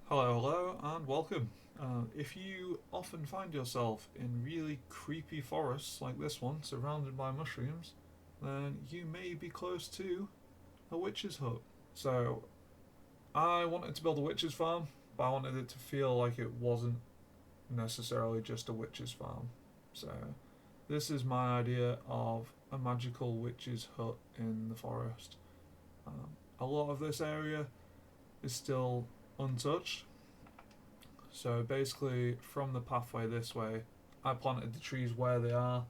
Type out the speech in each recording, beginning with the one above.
Hello, and welcome. If you often find yourself in really creepy forests like this one, surrounded by mushrooms, then you may be close to a witch's hut. So, I wanted to build a witch's farm, but I wanted it to feel like it wasn't necessarily just a witch's farm. So, this is my idea of a magical witch's hut in the forest. A lot of this area is still untouched. So basically, from the pathway this way, I planted the trees where they are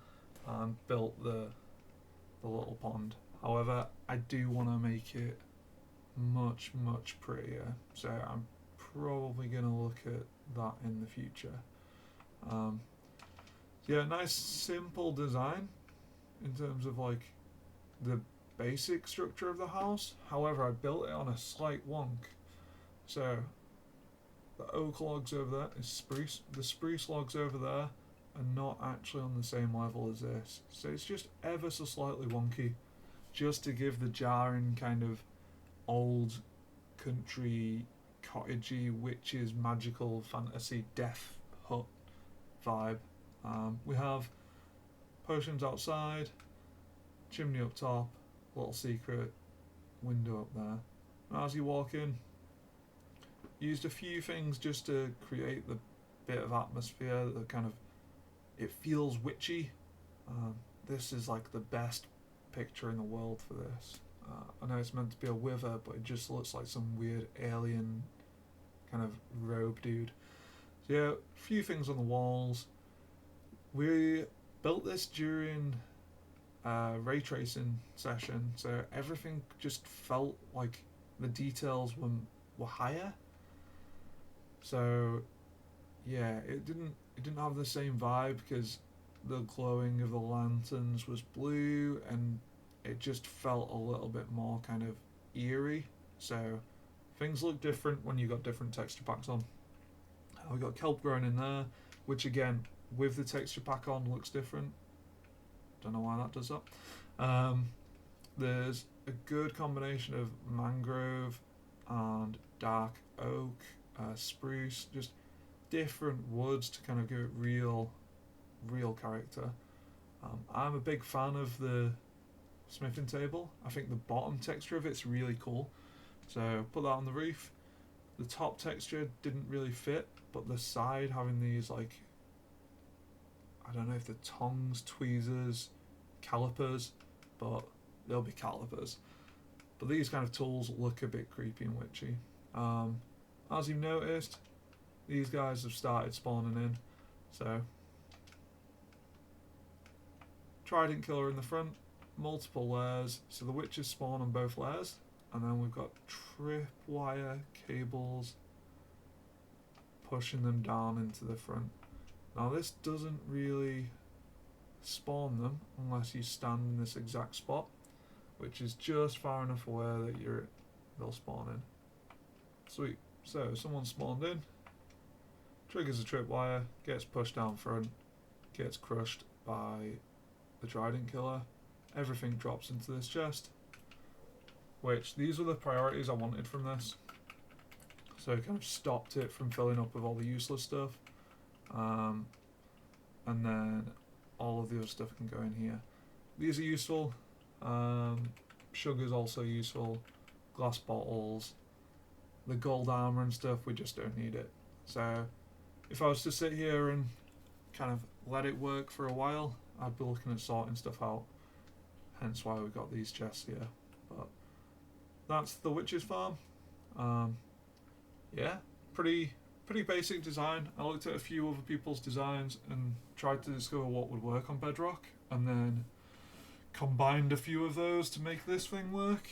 and built the little pond. However, I do want to make it much prettier. So I'm probably going to look at that in the future. Um, yeah, nice simple design in terms of like the basic structure of the house. However, I built it on a slight wonk. So the oak logs over there is spruce. The spruce logs over there are not actually on the same level as this. So it's just ever so slightly wonky. Just to give the jarring kind of old country cottagey witches magical fantasy death hut vibe. We have potions outside, chimney up top, little secret window up there. And as you walk in, used a few things just to create the bit of atmosphere that kind of it feels witchy. This is like the best picture in the world for this. I know it's meant to be a wither, but it just looks like some weird alien kind of robe dude. So yeah, a few things on the walls. We built this during a ray tracing session, so everything just felt like the details were higher. So yeah, it didn't have the same vibe because the glowing of the lanterns was blue and it just felt a little bit more kind of eerie. So things look different when you got different texture packs on. We got kelp growing in there, which again with the texture pack on looks different. Don't know why that does that. There's a good combination of mangrove and dark oak, spruce, just different woods to kind of give it real character. I'm a big fan of the smithing table. I think the bottom texture of it's really cool. So put that on the roof. The top texture didn't really fit, but the side having these like I don't know if they're tongs, tweezers, calipers, but they'll be calipers. But these kind of tools look a bit creepy and witchy. As you've noticed, these guys have started spawning in. So, trident killer in the front, multiple layers. So the witches spawn on both layers. And then we've got tripwire cables pushing them down into the front. Now this doesn't really spawn them unless you stand in this exact spot, which is just far enough away that they'll spawn in. Sweet. So someone spawned in, triggers a tripwire, gets pushed down front, gets crushed by the trident killer. Everything drops into this chest, which these were the priorities I wanted from this. So it kind of stopped it from filling up with all the useless stuff. And then all of the other stuff can go in here. These are useful. Sugar's also useful. Glass bottles. The gold armor and stuff, we just don't need it. So if I was to sit here and kind of let it work for a while, I'd be looking at sorting stuff out. Hence why we've got these chests here. But that's the witch's farm. Yeah, pretty basic design. I looked at a few other people's designs and tried to discover what would work on Bedrock, and then combined a few of those to make this thing work.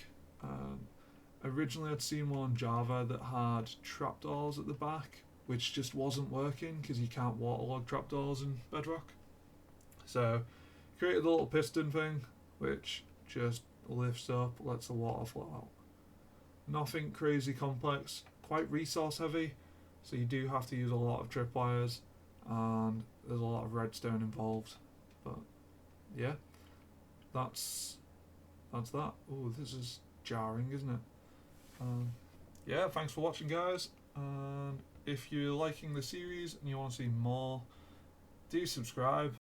Originally I'd seen one on Java that had trapdoors at the back, which just wasn't working because you can't waterlog trapdoors in Bedrock. So created a little piston thing which just lifts up, lets the water flow out. Nothing crazy complex, quite resource heavy, so you do have to use a lot of tripwires and there's a lot of redstone involved. But yeah, that's that. Oh, this is jarring, isn't it? Yeah, thanks for watching, guys, and if you're liking the series and you want to see more, do subscribe.